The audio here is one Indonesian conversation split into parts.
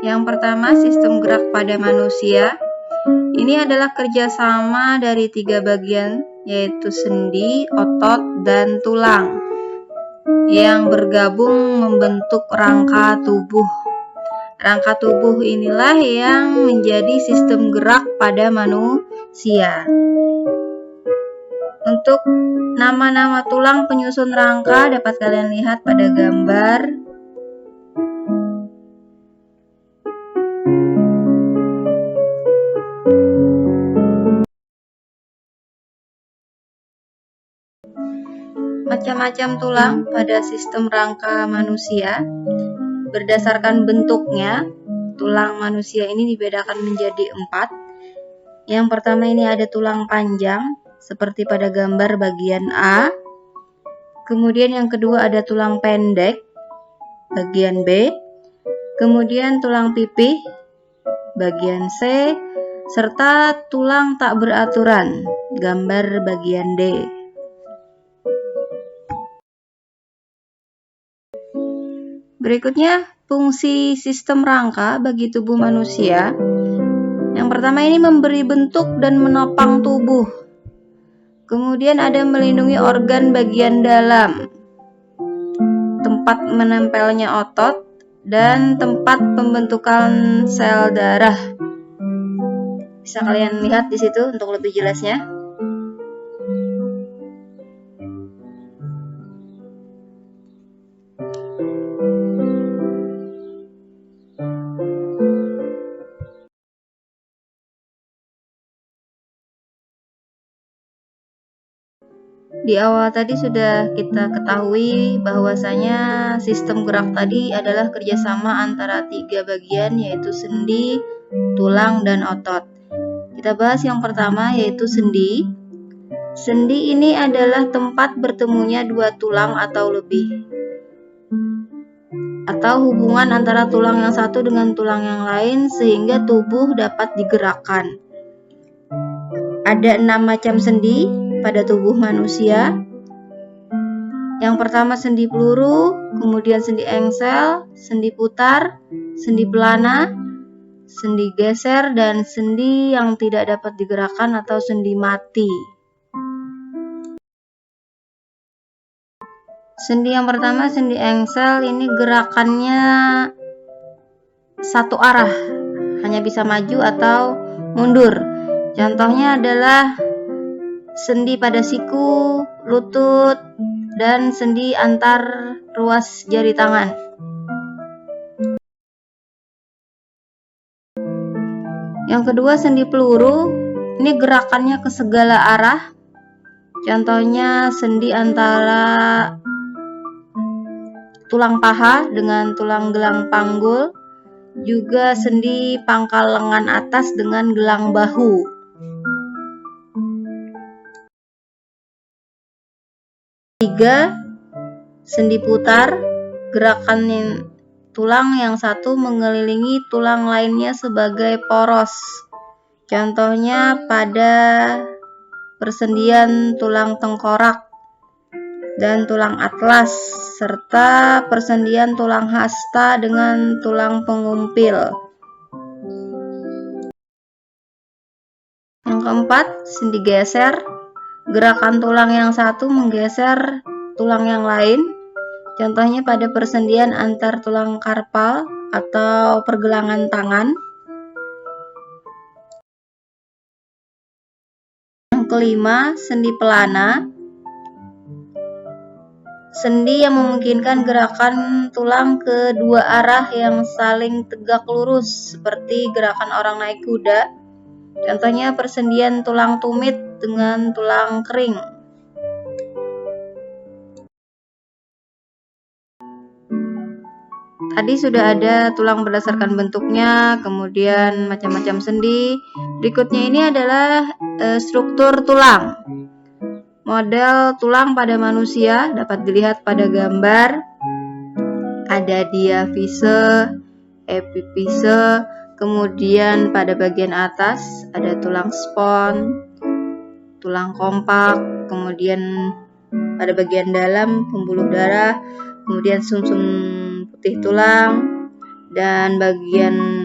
Yang pertama, sistem gerak pada manusia. Ini adalah kerjasama dari 3 bagian, yaitu sendi, otot, dan tulang, yang bergabung membentuk rangka tubuh. Rangka tubuh inilah yang menjadi sistem gerak pada manusia. Untuk nama-nama tulang penyusun rangka dapat kalian lihat pada gambar. Macam-macam tulang pada sistem rangka manusia. Berdasarkan bentuknya, tulang manusia ini dibedakan menjadi 4. Yang pertama ini ada tulang panjang, seperti pada gambar bagian A. Kemudian yang kedua ada tulang pendek, bagian B. Kemudian tulang pipih, bagian C. Serta tulang tak beraturan, gambar bagian D. Berikutnya, fungsi sistem rangka bagi tubuh manusia. Yang pertama ini memberi bentuk dan menopang tubuh. Kemudian ada melindungi organ bagian dalam, tempat menempelnya otot, dan tempat pembentukan sel darah. Bisa kalian lihat di situ untuk lebih jelasnya. Di awal tadi sudah kita ketahui bahwasanya sistem gerak tadi adalah kerjasama antara 3 bagian, yaitu sendi, tulang, dan otot. Kita bahas yang pertama, yaitu sendi. Sendi ini adalah tempat bertemunya 2 tulang atau lebih, atau hubungan antara tulang yang satu dengan tulang yang lain sehingga tubuh dapat digerakkan. Ada 6 macam sendi pada tubuh manusia. Yang pertama sendi peluru, kemudian sendi engsel, sendi putar, sendi pelana, sendi geser, dan sendi yang tidak dapat digerakkan atau sendi mati. Sendi yang pertama, sendi engsel, ini gerakannya satu arah, hanya bisa maju atau mundur. Contohnya adalah sendi pada siku, lutut, dan sendi antar ruas jari tangan. Yang kedua, sendi peluru. Ini gerakannya ke segala arah. Contohnya sendi antara tulang paha dengan tulang gelang panggul, juga sendi pangkal lengan atas dengan gelang bahu. Tiga, sendi putar, gerakan tulang yang satu mengelilingi tulang lainnya sebagai poros. Contohnya pada persendian tulang tengkorak dan tulang atlas, serta persendian tulang hasta dengan tulang pengumpil. Yang keempat, sendi geser. Gerakan tulang yang satu menggeser tulang yang lain. Contohnya pada persendian antar tulang karpal atau pergelangan tangan. Yang kelima, sendi pelana. Sendi yang memungkinkan gerakan tulang ke 2 arah yang saling tegak lurus, seperti gerakan orang naik kuda. Contohnya persendian tulang tumit dengan tulang kering. Tadi sudah ada tulang berdasarkan bentuknya, kemudian macam-macam sendi. Berikutnya ini adalah struktur tulang. Model tulang pada manusia dapat dilihat pada gambar. Ada diafise, epifise, kemudian pada bagian atas ada tulang spons, tulang kompak, kemudian pada bagian dalam pembuluh darah, kemudian sumsum putih tulang, dan bagian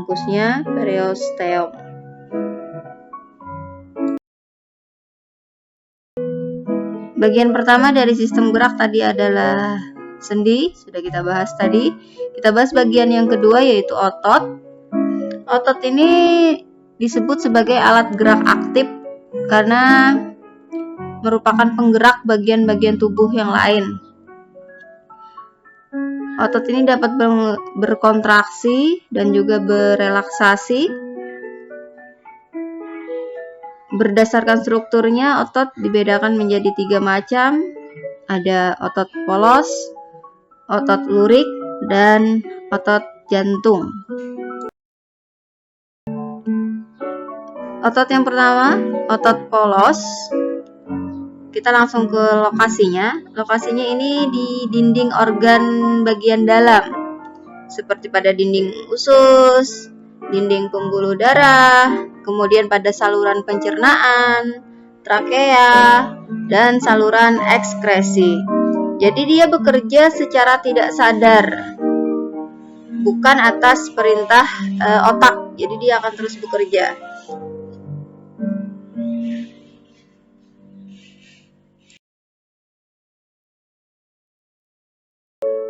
fokusnya periosteum. Bagian pertama dari sistem gerak tadi adalah sendi, sudah kita bahas tadi. Kita bahas bagian yang kedua yaitu otot. Otot ini disebut sebagai alat gerak aktif karena merupakan penggerak bagian-bagian tubuh yang lain. Otot ini dapat berkontraksi dan juga berelaksasi. Berdasarkan strukturnya, otot dibedakan menjadi 3 macam. Ada otot polos, otot lurik, dan otot jantung. Otot yang pertama, otot polos. Kita langsung ke lokasinya. Lokasinya ini di dinding organ bagian dalam, seperti pada dinding usus, dinding pembuluh darah, kemudian pada saluran pencernaan, trakea, dan saluran ekskresi. Jadi dia bekerja secara tidak sadar, bukan atas perintah otak. Jadi dia akan terus bekerja.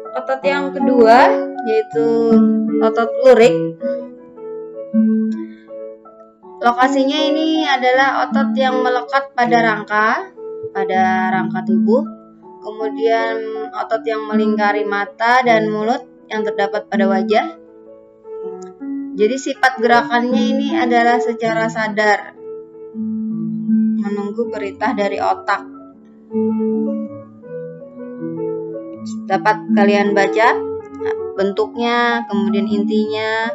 Otot yang kedua yaitu otot lurik. Lokasinya ini adalah otot yang melekat pada rangka tubuh. Kemudian otot yang melingkari mata dan mulut yang terdapat pada wajah. Jadi sifat gerakannya ini adalah secara sadar, menunggu perintah dari otak. Dapat kalian baca bentuknya, kemudian intinya,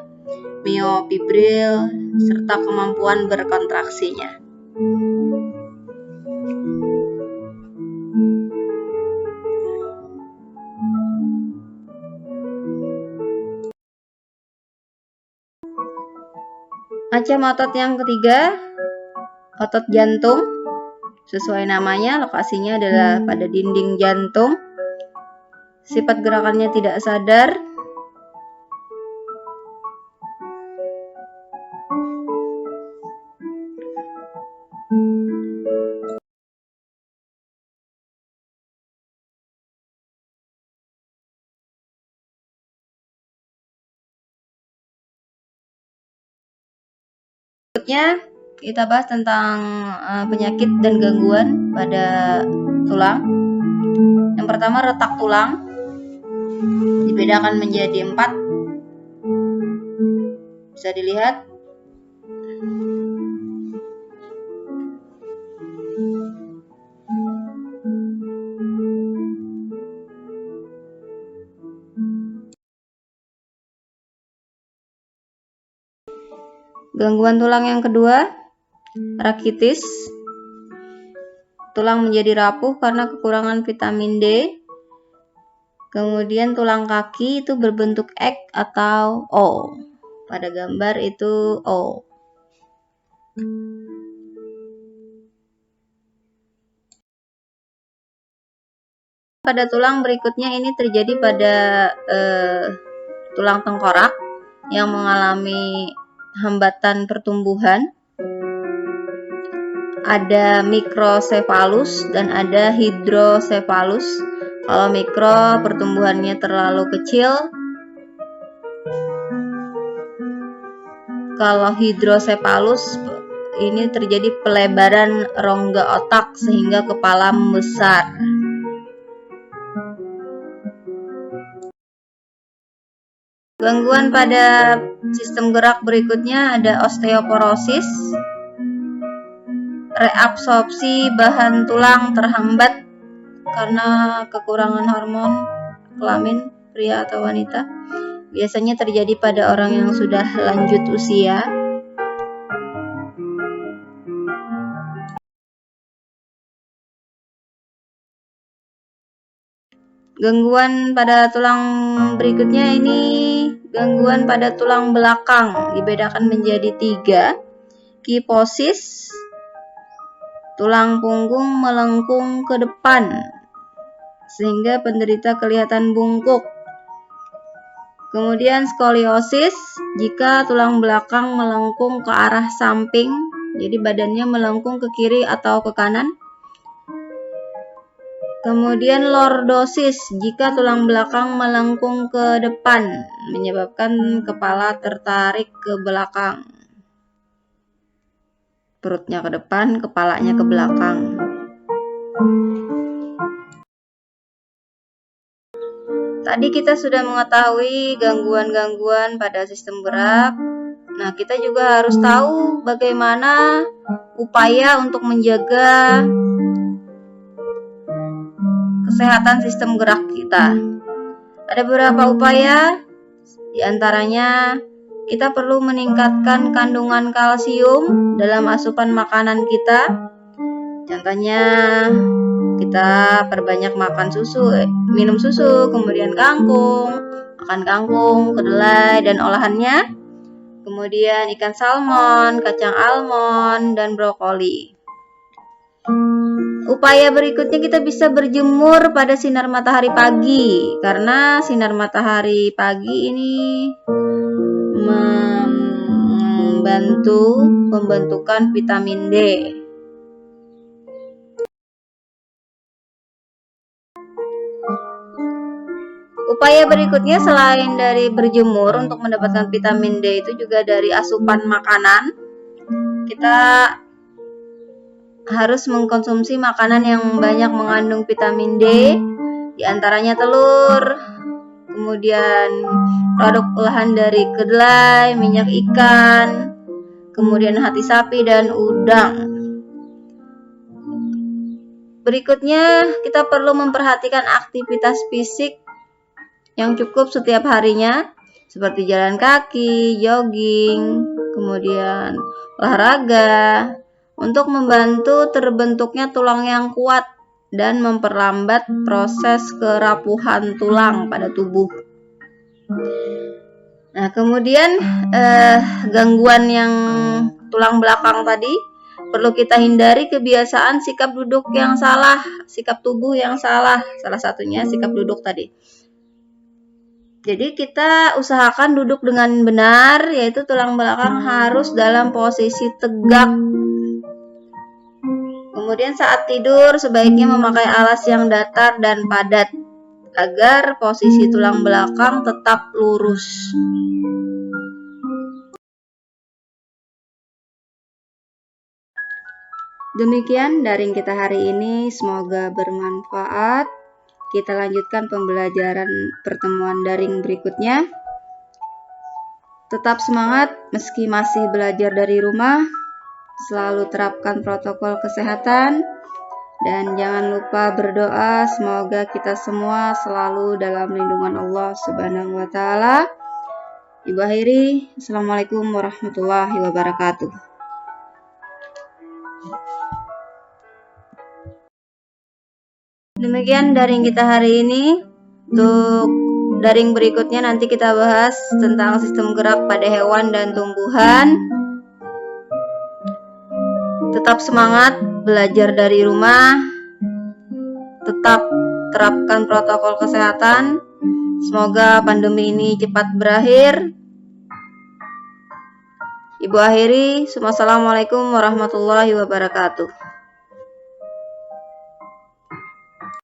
miofibril, serta kemampuan berkontraksinya. Macam otot yang ketiga, otot jantung. Sesuai namanya, lokasinya adalah pada dinding jantung. Sifat gerakannya tidak sadar. Berikutnya kita bahas tentang penyakit dan gangguan pada tulang. Yang pertama, retak tulang. Dibedakan menjadi 4. Bisa dilihat. Gangguan tulang yang kedua, rakitis. Tulang menjadi rapuh karena kekurangan vitamin D. Kemudian tulang kaki itu berbentuk X atau O. Pada gambar itu O. Pada tulang berikutnya ini terjadi pada tulang tengkorak yang mengalami hambatan pertumbuhan. Ada mikrosefalus dan ada hidrosefalus. Kalau mikro, pertumbuhannya terlalu kecil. Kalau hidrosefalus, ini terjadi pelebaran rongga otak sehingga kepala membesar. Gangguan pada sistem gerak berikutnya ada osteoporosis. Reabsorpsi bahan tulang terhambat karena kekurangan hormon kelamin pria atau wanita. Biasanya terjadi pada orang yang sudah lanjut usia. Gangguan pada tulang berikutnya ini gangguan pada tulang belakang. Dibedakan menjadi 3. Kifosis. Tulang punggung melengkung ke depan sehingga penderita kelihatan bungkuk. Kemudian skoliosis, jika tulang belakang melengkung ke arah samping, jadi badannya melengkung ke kiri atau ke kanan. Kemudian lordosis, jika tulang belakang melengkung ke depan, menyebabkan kepala tertarik ke belakang. Perutnya ke depan, kepalanya ke belakang. Tadi kita sudah mengetahui gangguan-gangguan pada sistem gerak. Nah, kita juga harus tahu bagaimana upaya untuk menjaga kesehatan sistem gerak kita. Ada beberapa upaya, di antaranya kita perlu meningkatkan kandungan kalsium dalam asupan makanan kita. Contohnya, kita perbanyak makan susu, minum susu, kemudian kangkung, makan kangkung, kedelai dan olahannya, kemudian ikan salmon, kacang almond, dan brokoli. Upaya berikutnya, kita bisa berjemur pada sinar matahari pagi, karena sinar matahari pagi ini membantu pembentukan vitamin D. Upaya berikutnya, selain dari berjemur untuk mendapatkan vitamin D, itu juga dari asupan makanan. Kita harus mengkonsumsi makanan yang banyak mengandung vitamin D, diantaranya telur, kemudian produk olahan dari kedelai, minyak ikan, kemudian hati sapi dan udang. Berikutnya, kita perlu memperhatikan aktivitas fisik yang cukup setiap harinya, seperti jalan kaki, jogging, kemudian olahraga, untuk membantu terbentuknya tulang yang kuat dan memperlambat proses kerapuhan tulang pada tubuh. Nah, kemudian gangguan yang tulang belakang tadi, perlu kita hindari kebiasaan sikap duduk yang salah, sikap tubuh yang salah, salah satunya sikap duduk tadi. Jadi kita usahakan duduk dengan benar, yaitu tulang belakang harus dalam posisi tegak. Kemudian saat tidur sebaiknya memakai alas yang datar dan padat, agar posisi tulang belakang tetap lurus. Demikian daring kita hari ini, semoga bermanfaat. Kita lanjutkan pembelajaran pertemuan daring berikutnya. Tetap semangat meski masih belajar dari rumah. Selalu terapkan protokol kesehatan. Dan jangan lupa berdoa, semoga kita semua selalu dalam lindungan Allah Subhanahu wa Ta'ala. Ibu akhiri, Assalamualaikum warahmatullahi wabarakatuh. Demikian daring kita hari ini. Untuk daring berikutnya nanti kita bahas tentang sistem gerak pada hewan dan tumbuhan. Tetap semangat belajar dari rumah. Tetap terapkan protokol kesehatan. Semoga pandemi ini cepat berakhir. Ibu akhiri, Assalamualaikum warahmatullahi wabarakatuh.